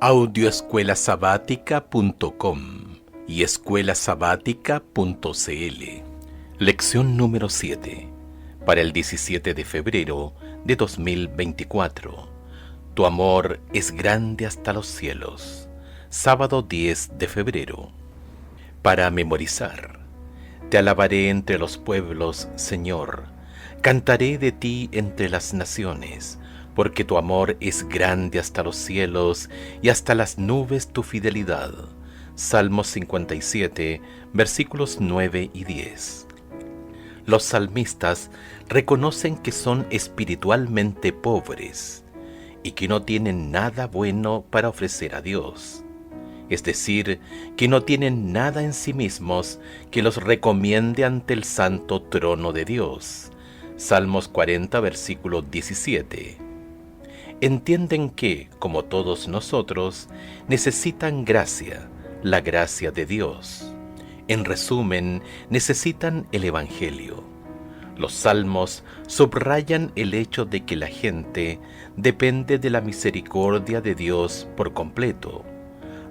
Audioescuelasabática.com y escuelasabática.cl. Lección número 7, para el 17 de febrero de 2024. Tu amor es grande hasta los cielos. Sábado 10 de febrero. Para memorizar. Te alabaré entre los pueblos, Señor. Cantaré de ti entre las naciones, porque tu amor es grande hasta los cielos y hasta las nubes tu fidelidad. Salmos 57, versículos 9 y 10. Los salmistas reconocen que son espiritualmente pobres y que no tienen nada bueno para ofrecer a Dios. Es decir, que no tienen nada en sí mismos que los recomiende ante el santo trono de Dios. Salmos 40, versículo 17. Entienden que, como todos nosotros, necesitan gracia, la gracia de Dios. En resumen, necesitan el Evangelio. Los salmos subrayan el hecho de que la gente depende de la misericordia de Dios por completo.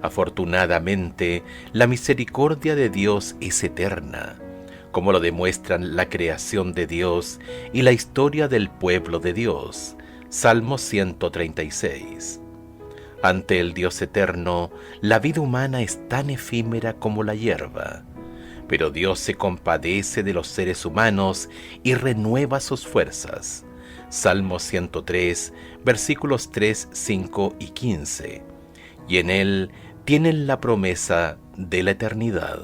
Afortunadamente, la misericordia de Dios es eterna, como lo demuestran la creación de Dios y la historia del pueblo de Dios. Salmo 136. Ante el Dios eterno, la vida humana es tan efímera como la hierba, pero Dios se compadece de los seres humanos y renueva sus fuerzas. Salmo 103, versículos 3, 5 y 15. Y en él tienen la promesa de la eternidad.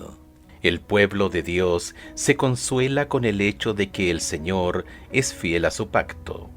El pueblo de Dios se consuela con el hecho de que el Señor es fiel a su pacto.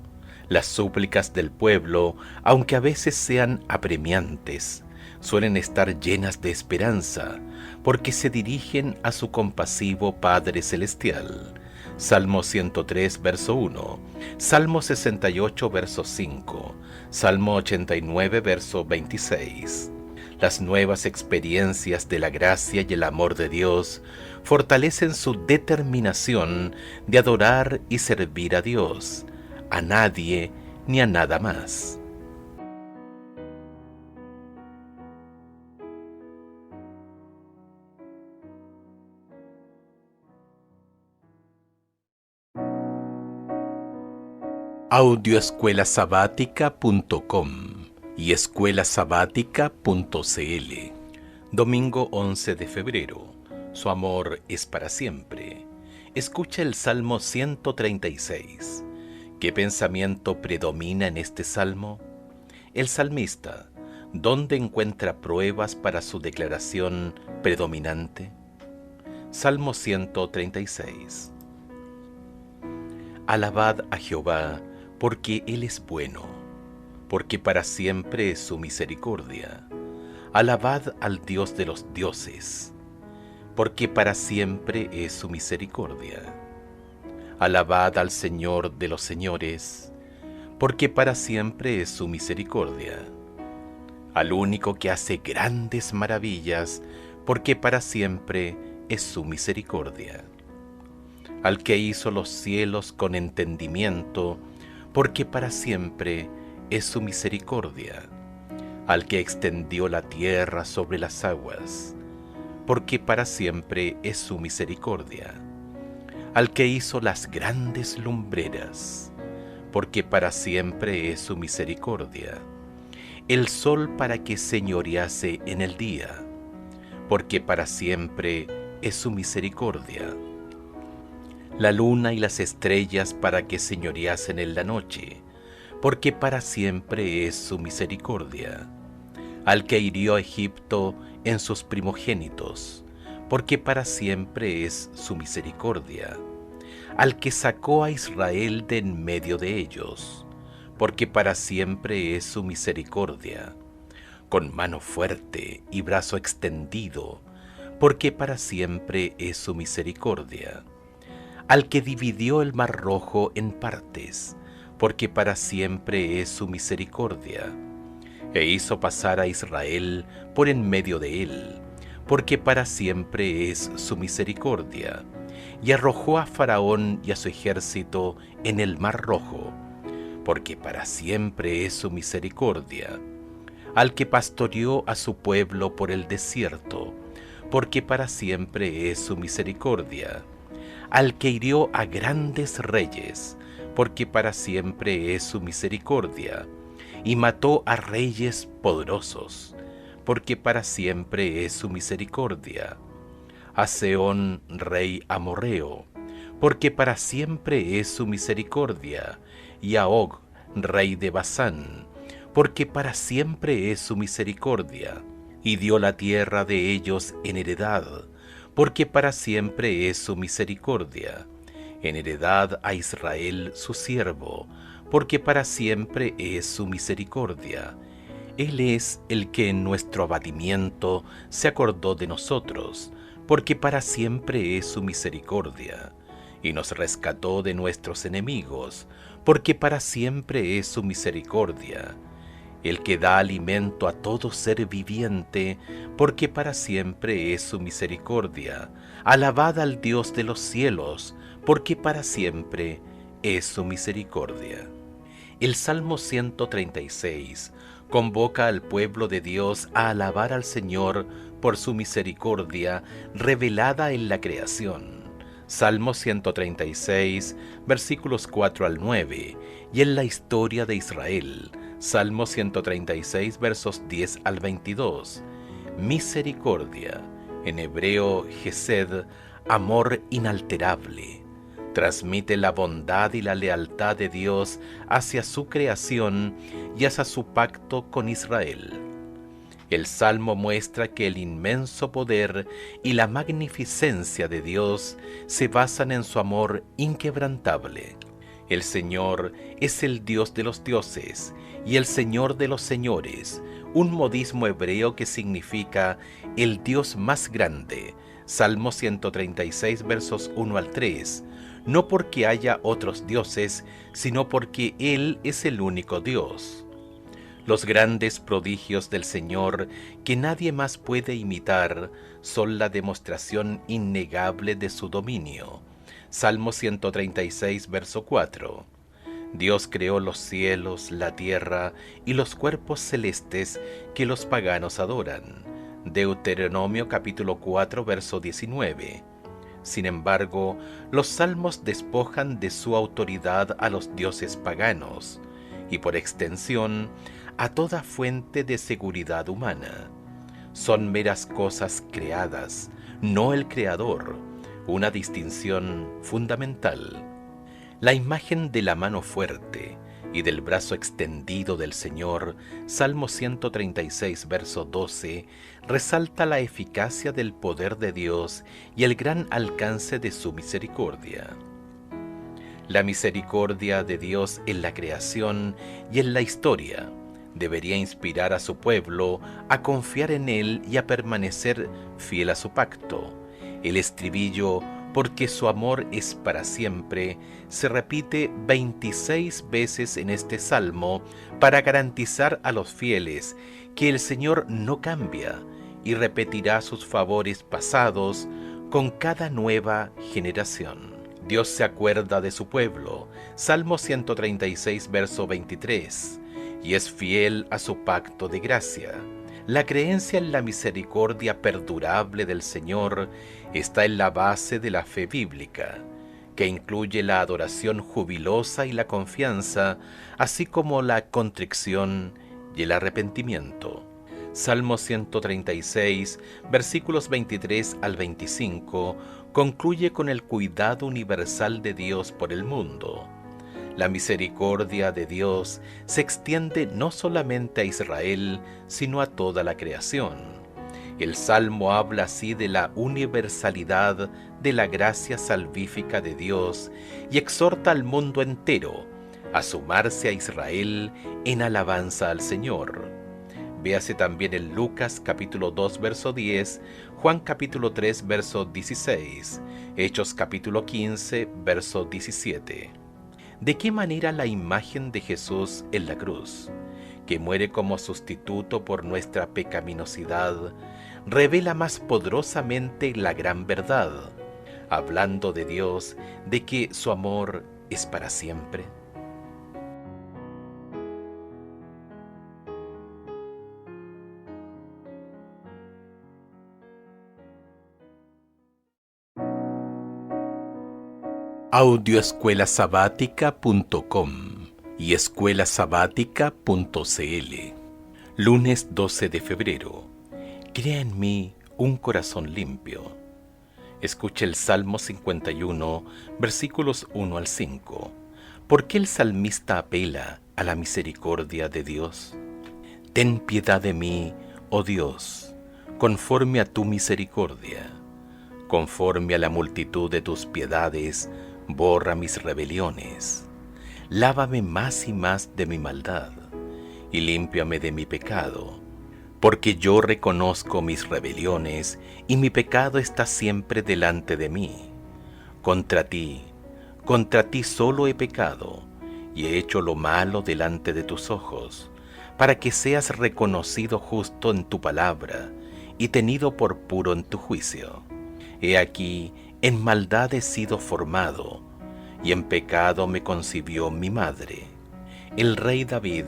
Las súplicas del pueblo, aunque a veces sean apremiantes, suelen estar llenas de esperanza, porque se dirigen a su compasivo Padre Celestial. Salmo 103, verso 1, Salmo 68, verso 5, Salmo 89, verso 26. Las nuevas experiencias de la gracia y el amor de Dios fortalecen su determinación de adorar y servir a Dios, a nadie ni a nada más. Audioescuelasabática.com y escuelasabática.cl. Domingo 11 de febrero. Su amor es para siempre. Escucha el Salmo 136. ¿Qué pensamiento predomina en este salmo? El salmista, ¿dónde encuentra pruebas para su declaración predominante? Salmo 136. Alabad a Jehová, porque Él es bueno, porque para siempre es su misericordia. Alabad al Dios de los dioses, porque para siempre es su misericordia. Alabad al Señor de los señores, porque para siempre es su misericordia. Al único que hace grandes maravillas, porque para siempre es su misericordia. Al que hizo los cielos con entendimiento, porque para siempre es su misericordia. Al que extendió la tierra sobre las aguas, porque para siempre es su misericordia. Al que hizo las grandes lumbreras, porque para siempre es su misericordia. El sol para que señorease en el día, porque para siempre es su misericordia. La luna y las estrellas para que señoreasen en la noche, porque para siempre es su misericordia. Al que hirió a Egipto en sus primogénitos, porque para siempre es su misericordia. Al que sacó a Israel de en medio de ellos, porque para siempre es su misericordia. Con mano fuerte y brazo extendido, porque para siempre es su misericordia. Al que dividió el mar rojo en partes, porque para siempre es su misericordia. E hizo pasar a Israel por en medio de él, porque para siempre es su misericordia. Y arrojó a Faraón y a su ejército en el mar rojo, porque para siempre es su misericordia. al que pastoreó a su pueblo por el desierto, porque para siempre es su misericordia, al que hirió a grandes reyes, porque para siempre es su misericordia, y mató a reyes poderosos, porque para siempre es su misericordia, a Sehón rey amorreo, porque para siempre es su misericordia, y a Og rey de Basán, porque para siempre es su misericordia, y dio la tierra de ellos en heredad, porque para siempre es su misericordia, en heredad a Israel su siervo, porque para siempre es su misericordia. Él es el que en nuestro abatimiento se acordó de nosotros, porque para siempre es su misericordia, y nos rescató de nuestros enemigos, porque para siempre es su misericordia, el que da alimento a todo ser viviente, porque para siempre es su misericordia. Alabad al Dios de los cielos, porque para siempre es su misericordia. El Salmo 136 convoca al pueblo de Dios a alabar al Señor por su misericordia revelada en la creación. Salmo 136, versículos 4 al 9, y en la historia de Israel. Salmo 136, versos 10 al 22. Misericordia, en hebreo Gesed, amor inalterable. Transmite la bondad y la lealtad de Dios hacia su creación y hacia su pacto con Israel. El Salmo muestra que el inmenso poder y la magnificencia de Dios se basan en su amor inquebrantable. El Señor es el Dios de los dioses y el Señor de los señores, un modismo hebreo que significa el Dios más grande. Salmo 136, versos 1 al 3. No porque haya otros dioses, sino porque Él es el único Dios. Los grandes prodigios del Señor, que nadie más puede imitar, son la demostración innegable de su dominio. Salmo 136, verso 4. Dios creó los cielos, la tierra y los cuerpos celestes que los paganos adoran. Deuteronomio capítulo 4, verso 19. Sin embargo, los salmos despojan de su autoridad a los dioses paganos y, por extensión, a toda fuente de seguridad humana. Son meras cosas creadas, no el Creador, una distinción fundamental. La imagen de la mano fuerte y del brazo extendido del Señor, Salmo 136, verso 12, resalta la eficacia del poder de Dios y el gran alcance de su misericordia. La misericordia de Dios en la creación y en la historia debería inspirar a su pueblo a confiar en Él y a permanecer fiel a su pacto. El estribillo porque su amor es para siempre, se repite 26 veces en este salmo para garantizar a los fieles que el Señor no cambia y repetirá sus favores pasados con cada nueva generación. Dios se acuerda de su pueblo, Salmo 136, verso 23, y es fiel a su pacto de gracia. La creencia en la misericordia perdurable del Señor está en la base de la fe bíblica, que incluye la adoración jubilosa y la confianza, así como la contrición y el arrepentimiento. Salmo 136, versículos 23 al 25, concluye con el cuidado universal de Dios por el mundo. La misericordia de Dios se extiende no solamente a Israel, sino a toda la creación. El Salmo habla así de la universalidad de la gracia salvífica de Dios y exhorta al mundo entero a sumarse a Israel en alabanza al Señor. Véase también en Lucas capítulo 2, verso 10, Juan capítulo 3, verso 16, Hechos capítulo 15, verso 17. ¿De qué manera la imagen de Jesús en la cruz, que muere como sustituto por nuestra pecaminosidad, revela más poderosamente la gran verdad, hablando de Dios, de que su amor es para siempre? Audioescuelasabática.com y escuelasabática.cl. Lunes 12 de febrero. Crea en mí un corazón limpio. Escucha el Salmo 51, versículos 1 al 5. ¿Por qué el salmista apela a la misericordia de Dios? Ten piedad de mí, oh Dios, conforme a tu misericordia. Conforme a la multitud de tus piedades, borra mis rebeliones. Lávame más y más de mi maldad, y límpiame de mi pecado, porque yo reconozco mis rebeliones, y mi pecado está siempre delante de mí. Contra ti solo he pecado, y he hecho lo malo delante de tus ojos, para que seas reconocido justo en tu palabra, y tenido por puro en tu juicio. He aquí, en maldad he sido formado, y en pecado me concibió mi madre. El rey David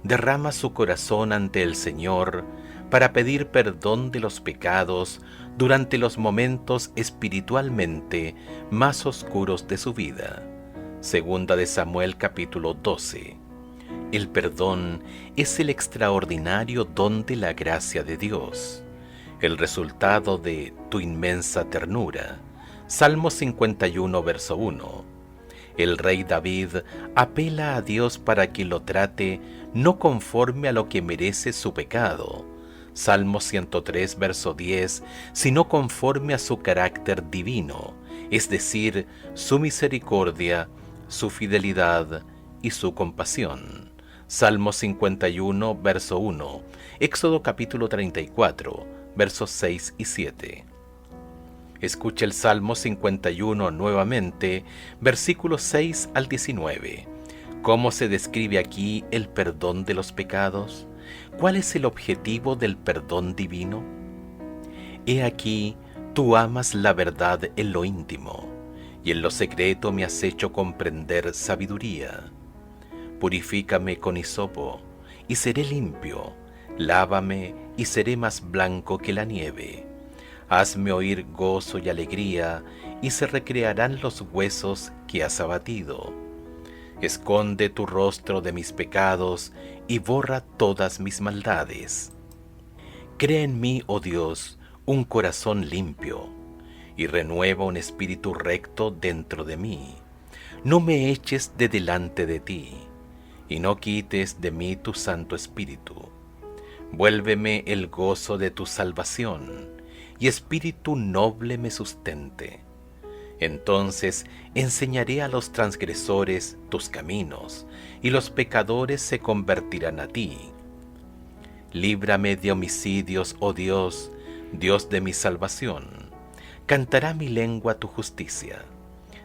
derrama su corazón ante el Señor para pedir perdón de los pecados durante los momentos espiritualmente más oscuros de su vida. Segunda de Samuel capítulo 12. El perdón es el extraordinario don de la gracia de Dios, el resultado de tu inmensa ternura. Salmo 51, verso 1. El rey David apela a Dios para que lo trate no conforme a lo que merece su pecado. Salmo 103, verso 10, sino conforme a su carácter divino, es decir, su misericordia, su fidelidad y su compasión. Salmo 51, verso 1, Éxodo capítulo 34, versos 6 y 7. Escucha el Salmo 51 nuevamente, versículos 6 al 19. ¿Cómo se describe aquí el perdón de los pecados? ¿Cuál es el objetivo del perdón divino? He aquí, tú amas la verdad en lo íntimo, y en lo secreto me has hecho comprender sabiduría. Purifícame con hisopo, y seré limpio. Lávame, y seré más blanco que la nieve. Hazme oír gozo y alegría, y se recrearán los huesos que has abatido. Esconde tu rostro de mis pecados, y borra todas mis maldades. Crea en mí, oh Dios, un corazón limpio, y renueva un espíritu recto dentro de mí. No me eches de delante de ti, y no quites de mí tu Santo Espíritu. Vuélveme el gozo de tu salvación, y espíritu noble me sustente. Entonces enseñaré a los transgresores tus caminos, y los pecadores se convertirán a ti. Líbrame de homicidios, oh Dios, Dios de mi salvación. Cantará mi lengua tu justicia.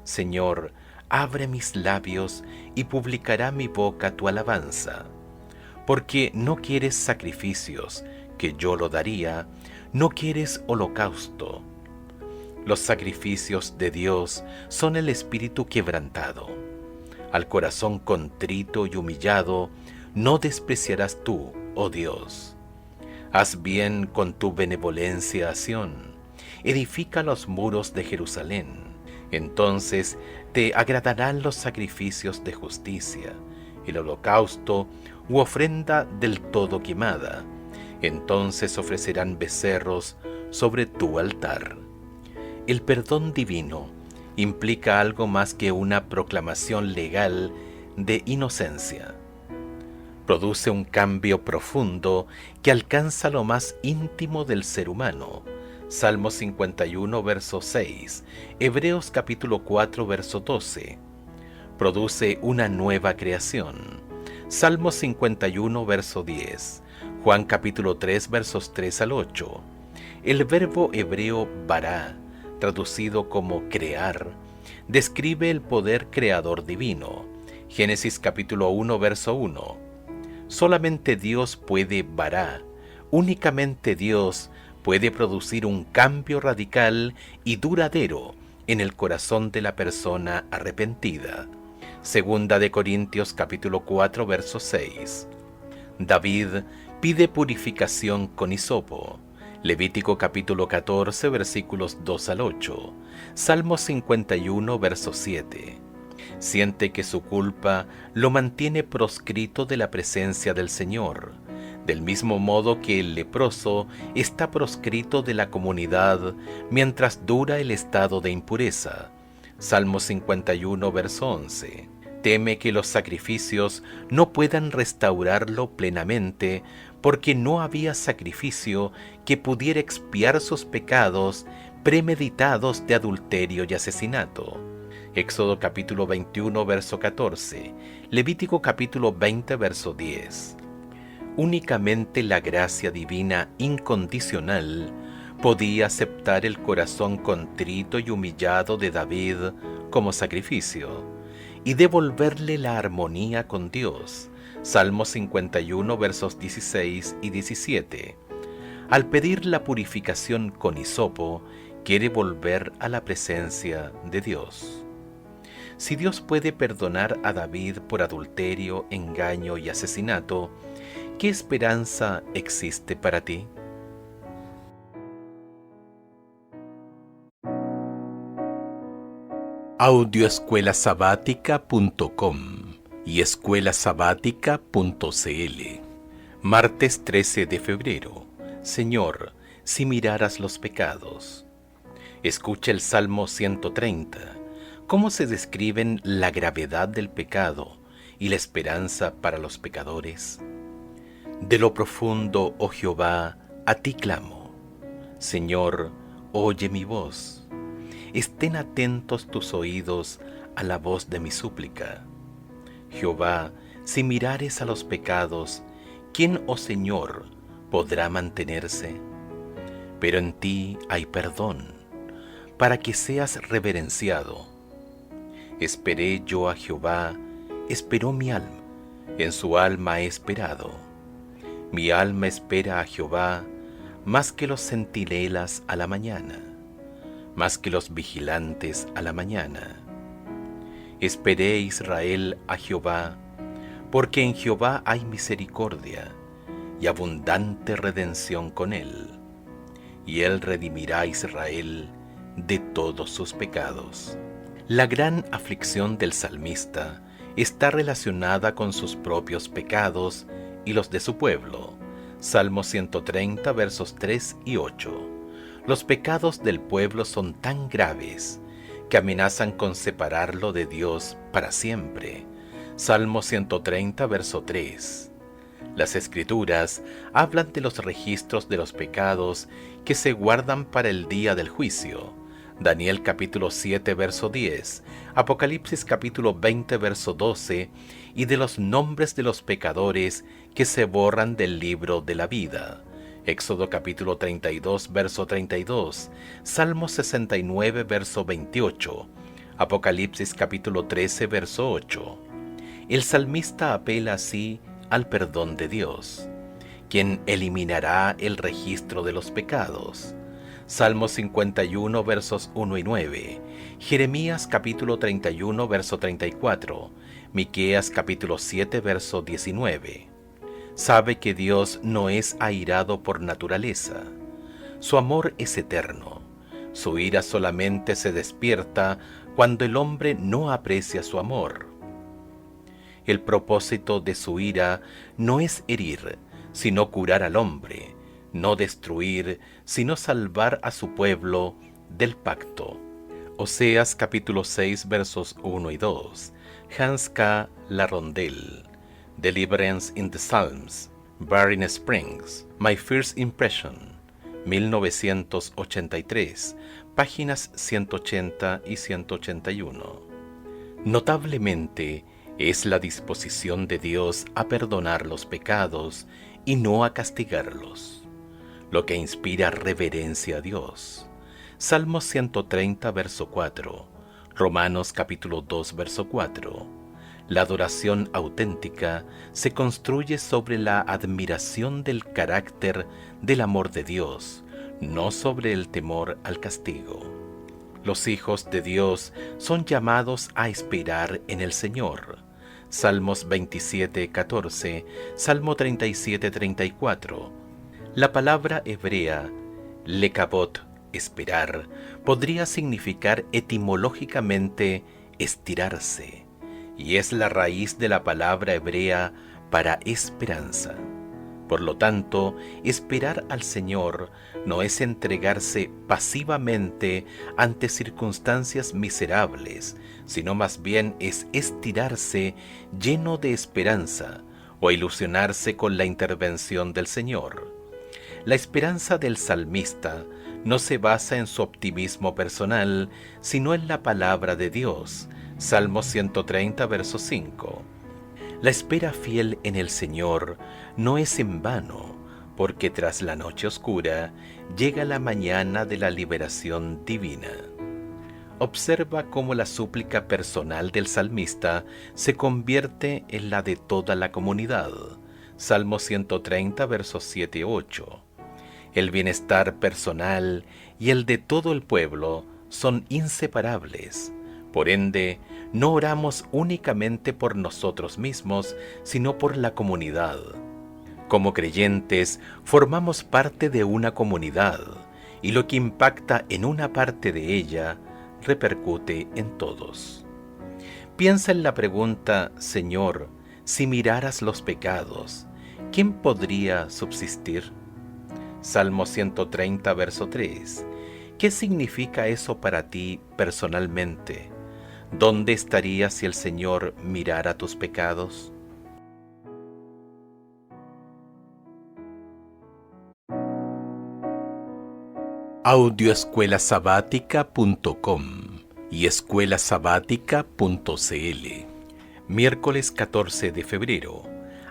Señor, abre mis labios, y publicará mi boca tu alabanza. Porque no quieres sacrificios, que yo lo daría, no quieres holocausto. Los sacrificios de Dios son el espíritu quebrantado. Al corazón contrito y humillado no despreciarás tú, oh Dios. Haz bien con tu benevolencia a Sión, edifica los muros de Jerusalén. Entonces te agradarán los sacrificios de justicia, el holocausto u ofrenda del todo quemada. Entonces ofrecerán becerros sobre tu altar. El perdón divino implica algo más que una proclamación legal de inocencia. Produce un cambio profundo que alcanza lo más íntimo del ser humano. Salmo 51, verso 6, Hebreos capítulo 4, verso 12. Produce una nueva creación. Salmo 51, verso 10. Juan capítulo 3, versos 3 al 8. El verbo hebreo bará, traducido como crear, describe el poder creador divino. Génesis capítulo 1, verso 1. Solamente Dios puede bará, únicamente Dios puede producir un cambio radical y duradero en el corazón de la persona arrepentida. Segunda de Corintios capítulo 4, verso 6. David pide purificación con hisopo. Levítico capítulo 14, versículos 2 al 8. Salmo 51, verso 7. Siente que su culpa lo mantiene proscrito de la presencia del Señor, del mismo modo que el leproso está proscrito de la comunidad mientras dura el estado de impureza. Salmo 51, verso 11. Teme que los sacrificios no puedan restaurarlo plenamente, porque no había sacrificio que pudiera expiar sus pecados premeditados de adulterio y asesinato. Éxodo capítulo 21, verso 14. Levítico capítulo 20, verso 10. Únicamente la gracia divina incondicional podía aceptar el corazón contrito y humillado de David como sacrificio y devolverle la armonía con Dios. Salmo 51, versos 16 y 17. Al pedir la purificación con hisopo, quiere volver a la presencia de Dios. Si Dios puede perdonar a David por adulterio, engaño y asesinato, ¿qué esperanza existe para ti? Audioescuelasabática.com y escuelasabática.cl. Martes 13 de febrero. Señor, si miraras los pecados. Escucha el Salmo 130. ¿Cómo se describen la gravedad del pecado y la esperanza para los pecadores? De lo profundo, oh Jehová, a ti clamo. Señor, oye mi voz. Estén atentos tus oídos a la voz de mi súplica. Jehová, si mirares a los pecados, ¿quién, oh Señor, podrá mantenerse? Pero en ti hay perdón, para que seas reverenciado. Esperé yo a Jehová, esperó mi alma, en su alma he esperado. Mi alma espera a Jehová, más que los centinelas a la mañana, más que los vigilantes a la mañana. Esperé, Israel, a Jehová, porque en Jehová hay misericordia y abundante redención con él, y él redimirá a Israel de todos sus pecados. La gran aflicción del salmista está relacionada con sus propios pecados y los de su pueblo. Salmo 130, versos 3 y 8. Los pecados del pueblo son tan graves que amenazan con separarlo de Dios para siempre. Salmo 130, verso 3. Las Escrituras hablan de los registros de los pecados que se guardan para el día del juicio. Daniel capítulo 7, verso 10, Apocalipsis capítulo 20, verso 12, y de los nombres de los pecadores que se borran del libro de la vida. Éxodo capítulo 32, verso 32, Salmo 69, verso 28, Apocalipsis capítulo 13, verso 8. El salmista apela así al perdón de Dios, quien eliminará el registro de los pecados. Salmo 51, versos 1 y 9, Jeremías capítulo 31, verso 34, Miqueas capítulo 7, verso 19. Sabe que Dios no es airado por naturaleza. Su amor es eterno. Su ira solamente se despierta cuando el hombre no aprecia su amor. El propósito de su ira no es herir, sino curar al hombre, no destruir, sino salvar a su pueblo del pacto. Oseas capítulo 6, versos 1 y 2, Hans K. Larondel. Deliverance in the Psalms, Barring Springs, My First Impression, 1983, páginas 180 y 181. Notablemente, es la disposición de Dios a perdonar los pecados y no a castigarlos, lo que inspira reverencia a Dios. Salmos 130, verso 4, Romanos capítulo 2, verso 4. La adoración auténtica se construye sobre la admiración del carácter del amor de Dios, no sobre el temor al castigo. Los hijos de Dios son llamados a esperar en el Señor. Salmos 27, 14, Salmo 37, 34. La palabra hebrea Lekavot, esperar, podría significar etimológicamente estirarse, y es la raíz de la palabra hebrea para esperanza. Por lo tanto, esperar al Señor no es entregarse pasivamente ante circunstancias miserables, sino más bien es estirarse lleno de esperanza o ilusionarse con la intervención del Señor. La esperanza del salmista no se basa en su optimismo personal, sino en la palabra de Dios. Salmo 130, verso 5. La espera fiel en el Señor no es en vano, porque tras la noche oscura llega la mañana de la liberación divina. Observa cómo la súplica personal del salmista se convierte en la de toda la comunidad. Salmo 130, versos 7-8. El bienestar personal y el de todo el pueblo son inseparables. Por ende, no oramos únicamente por nosotros mismos, sino por la comunidad. Como creyentes, formamos parte de una comunidad, y lo que impacta en una parte de ella repercute en todos. Piensa en la pregunta: Señor, si miraras los pecados, ¿quién podría subsistir? Salmo 130, verso 3. ¿Qué significa eso para ti personalmente? ¿Dónde estarías si el Señor mirara tus pecados? Audioescuelasabática.com y escuelasabática.cl. Miércoles 14 de febrero.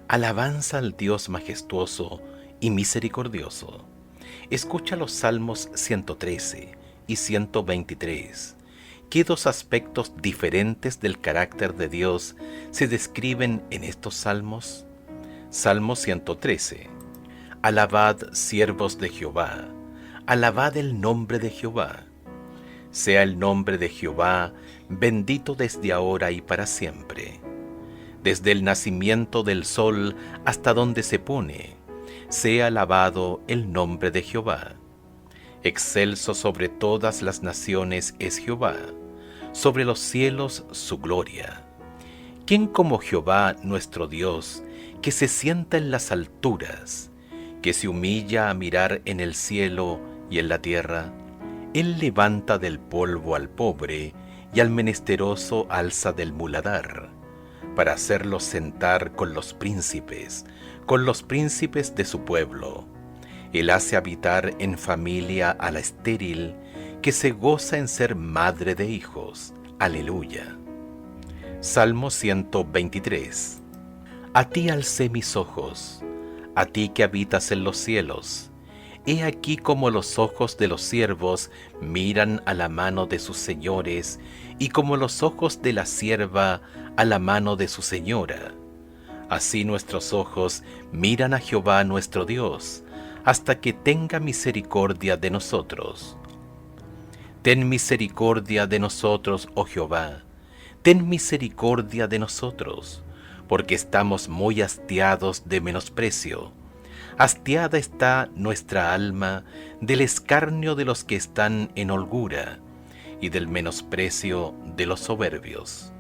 Alabanza al Dios majestuoso y misericordioso. Escucha los Salmos 113 y 123. ¿Qué dos aspectos diferentes del carácter de Dios se describen en estos salmos? Salmo 113. Alabad, siervos de Jehová, alabad el nombre de Jehová. Sea el nombre de Jehová bendito desde ahora y para siempre. Desde el nacimiento del sol hasta donde se pone, sea alabado el nombre de Jehová. Excelso sobre todas las naciones es Jehová, sobre los cielos su gloria. ¿Quién como Jehová nuestro Dios, que se sienta en las alturas, que se humilla a mirar en el cielo y en la tierra? Él levanta del polvo al pobre y al menesteroso alza del muladar, para hacerlo sentar con los príncipes de su pueblo. Él hace habitar en familia a la estéril, que se goza en ser madre de hijos. Aleluya. Salmo 123. A ti alcé mis ojos, a ti que habitas en los cielos. He aquí como los ojos de los siervos miran a la mano de sus señores, y como los ojos de la sierva a la mano de su señora. Así nuestros ojos miran a Jehová nuestro Dios, hasta que tenga misericordia de nosotros. Ten misericordia de nosotros, oh Jehová, ten misericordia de nosotros, porque estamos muy hastiados de menosprecio. Hastiada está nuestra alma del escarnio de los que están en holgura, y del menosprecio de los soberbios.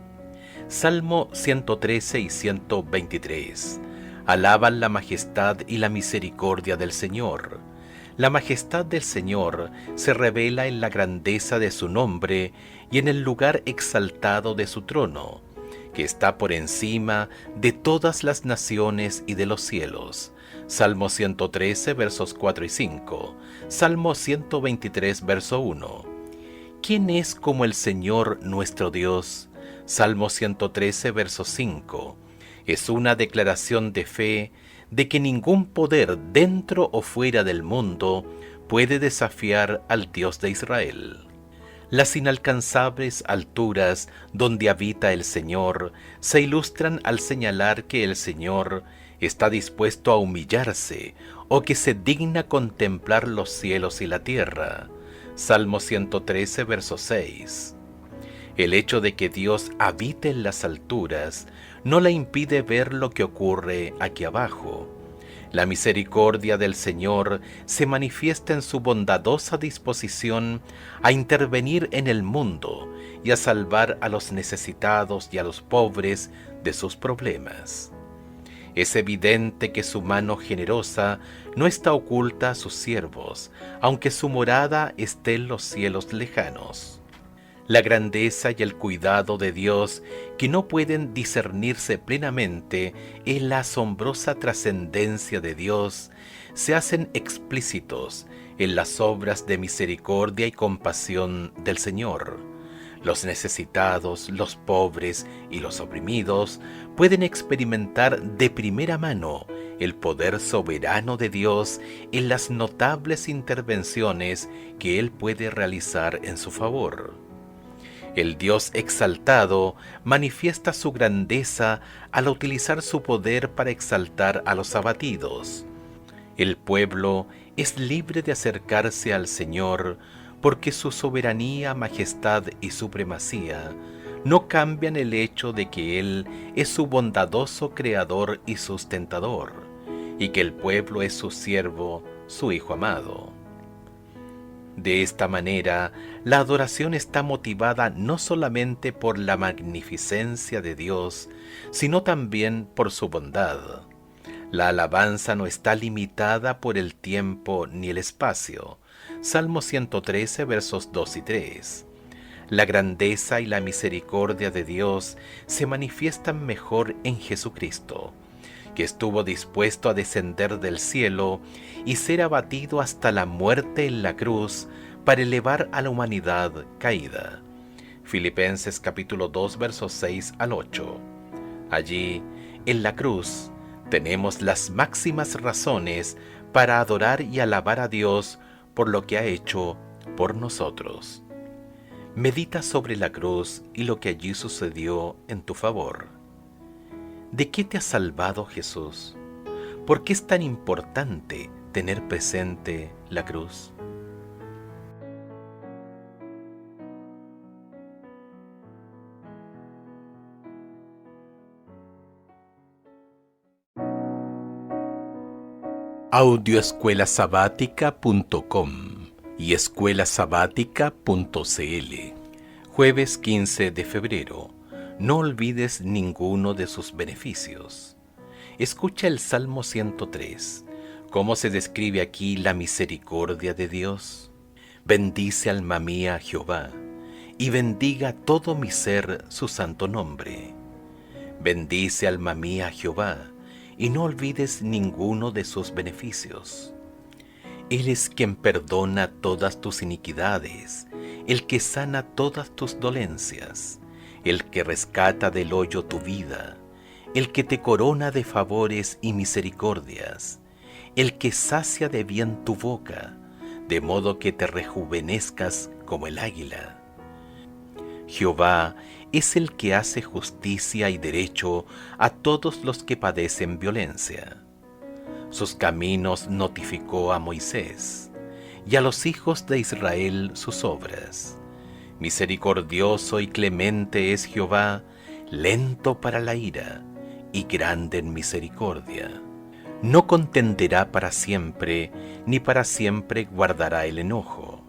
Salmo 113 y 123. Alaban la majestad y la misericordia del Señor. La majestad del Señor se revela en la grandeza de su nombre y en el lugar exaltado de su trono, que está por encima de todas las naciones y de los cielos. Salmo 113, versos 4 y 5. Salmo 123, verso 1. ¿Quién es como el Señor nuestro Dios? Salmo 113, verso 5. Es una declaración de fe de que ningún poder dentro o fuera del mundo puede desafiar al Dios de Israel. Las inalcanzables alturas donde habita el Señor se ilustran al señalar que el Señor está dispuesto a humillarse o que se digna contemplar los cielos y la tierra. Salmo 113, verso 6. El hecho de que Dios habite en las alturas no le impide ver lo que ocurre aquí abajo. La misericordia del Señor se manifiesta en su bondadosa disposición a intervenir en el mundo y a salvar a los necesitados y a los pobres de sus problemas. Es evidente que su mano generosa no está oculta a sus siervos, aunque su morada esté en los cielos lejanos. La grandeza y el cuidado de Dios, que no pueden discernirse plenamente en la asombrosa trascendencia de Dios, se hacen explícitos en las obras de misericordia y compasión del Señor. Los necesitados, los pobres y los oprimidos pueden experimentar de primera mano el poder soberano de Dios en las notables intervenciones que Él puede realizar en su favor. El Dios exaltado manifiesta su grandeza al utilizar su poder para exaltar a los abatidos. El pueblo es libre de acercarse al Señor porque su soberanía, majestad y supremacía no cambian el hecho de que Él es su bondadoso creador y sustentador, y que el pueblo es su siervo, su hijo amado. De esta manera, la adoración está motivada no solamente por la magnificencia de Dios, sino también por su bondad. La alabanza no está limitada por el tiempo ni el espacio. Salmo 113, versos 2 y 3. La grandeza y la misericordia de Dios se manifiestan mejor en Jesucristo, que estuvo dispuesto a descender del cielo y ser abatido hasta la muerte en la cruz para elevar a la humanidad caída. Filipenses capítulo 2 versos 6 al 8. Allí, en la cruz, tenemos las máximas razones para adorar y alabar a Dios por lo que ha hecho por nosotros. Medita sobre la cruz y lo que allí sucedió en tu favor. ¿De qué te ha salvado Jesús? ¿Por qué es tan importante tener presente la cruz? Audioescuelasabática.com y escuelasabática.cl. Jueves 15 de febrero. No olvides ninguno de sus beneficios. Escucha el Salmo 103. ¿Cómo se describe aquí la misericordia de Dios? Bendice alma mía a Jehová, y bendiga todo mi ser su santo nombre. Bendice alma mía a Jehová, y no olvides ninguno de sus beneficios. Él es quien perdona todas tus iniquidades, el que sana todas tus dolencias, el que rescata del hoyo tu vida, el que te corona de favores y misericordias, el que sacia de bien tu boca, de modo que te rejuvenezcas como el águila. Jehová es el que hace justicia y derecho a todos los que padecen violencia. Sus caminos notificó a Moisés, y a los hijos de Israel sus obras. Misericordioso y clemente es Jehová, lento para la ira, y grande en misericordia. No contenderá para siempre, ni para siempre guardará el enojo.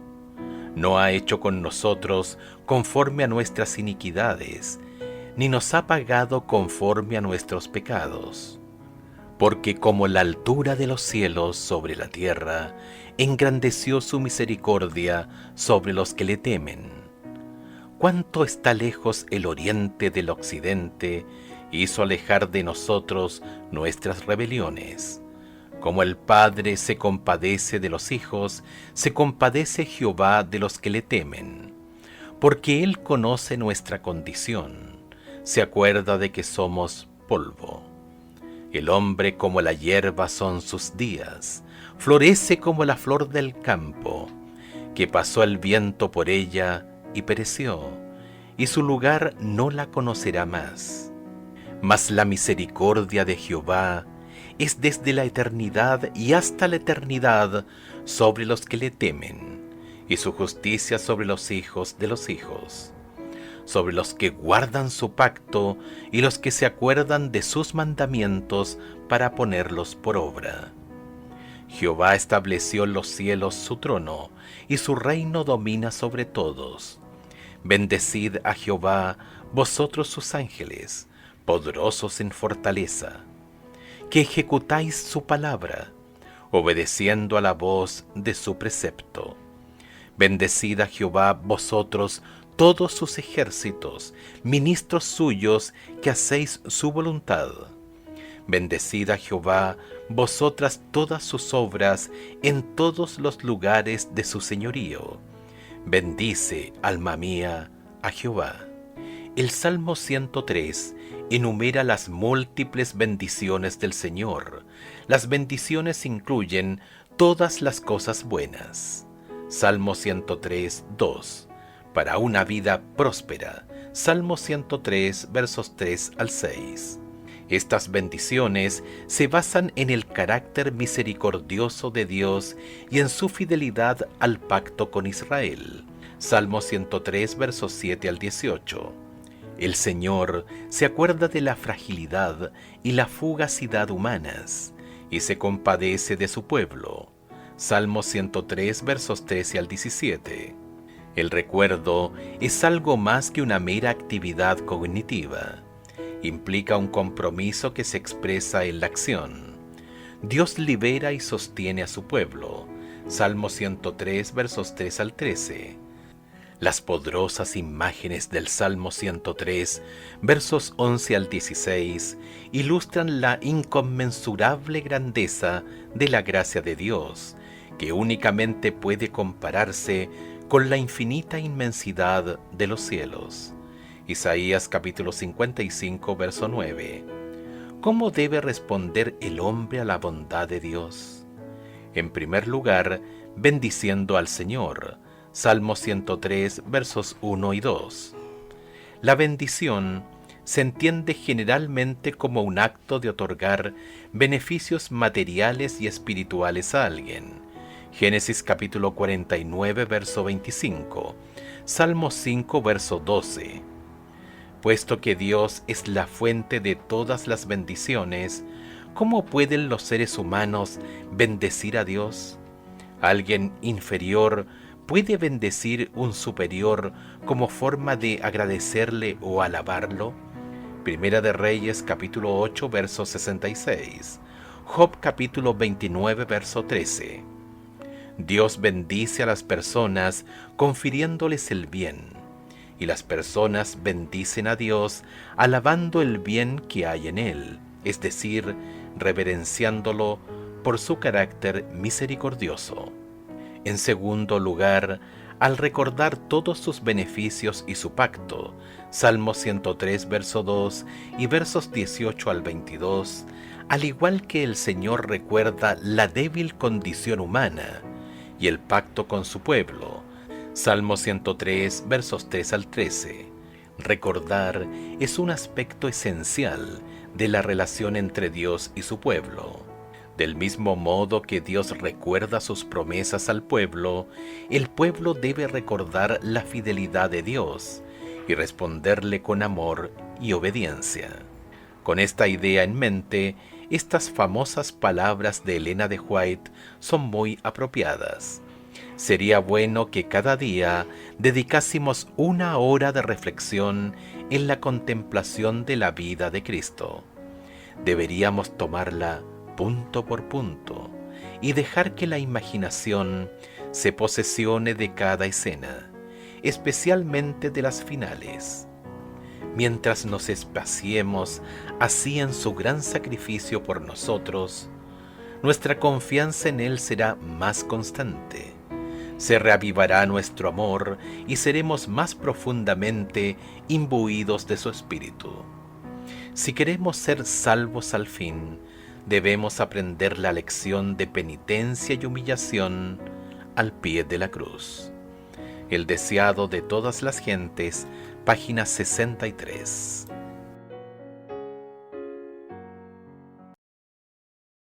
No ha hecho con nosotros conforme a nuestras iniquidades, ni nos ha pagado conforme a nuestros pecados. Porque como la altura de los cielos sobre la tierra, engrandeció su misericordia sobre los que le temen. Cuánto está lejos el oriente del occidente, hizo alejar de nosotros nuestras rebeliones. Como el Padre se compadece de los hijos, se compadece Jehová de los que le temen. Porque Él conoce nuestra condición, se acuerda de que somos polvo. El hombre como la hierba son sus días, florece como la flor del campo, que pasó el viento por ella y pereció, y su lugar no la conocerá más. Mas la misericordia de Jehová es desde la eternidad y hasta la eternidad sobre los que le temen, y su justicia sobre los hijos de los hijos, sobre los que guardan su pacto y los que se acuerdan de sus mandamientos para ponerlos por obra. Jehová estableció en los cielos su trono, y su reino domina sobre todos. Bendecid a Jehová, vosotros sus ángeles, poderosos en fortaleza, que ejecutáis su palabra, obedeciendo a la voz de su precepto. Bendecid a Jehová, vosotros todos sus ejércitos, ministros suyos, que hacéis su voluntad. Bendecid a Jehová, vosotras todas sus obras, en todos los lugares de su señorío. Bendice, alma mía, a Jehová. El Salmo 103 enumera las múltiples bendiciones del Señor. Las bendiciones incluyen todas las cosas buenas. Salmo 103, 2. Para una vida próspera. Salmo 103, versos 3 al 6. Estas bendiciones se basan en el carácter misericordioso de Dios y en su fidelidad al pacto con Israel. Salmo 103, versos 7 al 18. El Señor se acuerda de la fragilidad y la fugacidad humanas y se compadece de su pueblo. Salmo 103, versos 13 al 17. El recuerdo es algo más que una mera actividad cognitiva. Implica un compromiso que se expresa en la acción. Dios libera y sostiene a su pueblo. Salmo 103, versos 3 al 13. Las poderosas imágenes del Salmo 103, versos 11 al 16, ilustran la inconmensurable grandeza de la gracia de Dios, que únicamente puede compararse con la infinita inmensidad de los cielos. Isaías capítulo 55, verso 9. ¿Cómo debe responder el hombre a la bondad de Dios? En primer lugar, bendiciendo al Señor. Salmo 103, versos 1 y 2. La bendición se entiende generalmente como un acto de otorgar beneficios materiales y espirituales a alguien. Génesis capítulo 49, verso 25. Salmo 5, verso 12. Puesto que Dios es la fuente de todas las bendiciones, ¿cómo pueden los seres humanos bendecir a Dios? ¿Alguien inferior puede bendecir un superior como forma de agradecerle o alabarlo? Primera de Reyes capítulo 8, verso 66. Job capítulo 29, verso 13. Dios bendice a las personas confiriéndoles el bien, y las personas bendicen a Dios alabando el bien que hay en Él, es decir, reverenciándolo por su carácter misericordioso. En segundo lugar, al recordar todos sus beneficios y su pacto, Salmo 103, verso 2 y versos 18 al 22, al igual que el Señor recuerda la débil condición humana y el pacto con su pueblo, Salmo 103, versos 3 al 13. Recordar es un aspecto esencial de la relación entre Dios y su pueblo. Del mismo modo que Dios recuerda sus promesas al pueblo, el pueblo debe recordar la fidelidad de Dios y responderle con amor y obediencia. Con esta idea en mente, estas famosas palabras de Elena de White son muy apropiadas. Sería bueno que cada día dedicásemos una hora de reflexión en la contemplación de la vida de Cristo. Deberíamos tomarla punto por punto y dejar que la imaginación se posesione de cada escena, especialmente de las finales. Mientras nos espaciemos así en su gran sacrificio por nosotros, nuestra confianza en Él será más constante. Se reavivará nuestro amor y seremos más profundamente imbuidos de su espíritu. Si queremos ser salvos al fin, debemos aprender la lección de penitencia y humillación al pie de la cruz. El deseado de todas las gentes, página 63.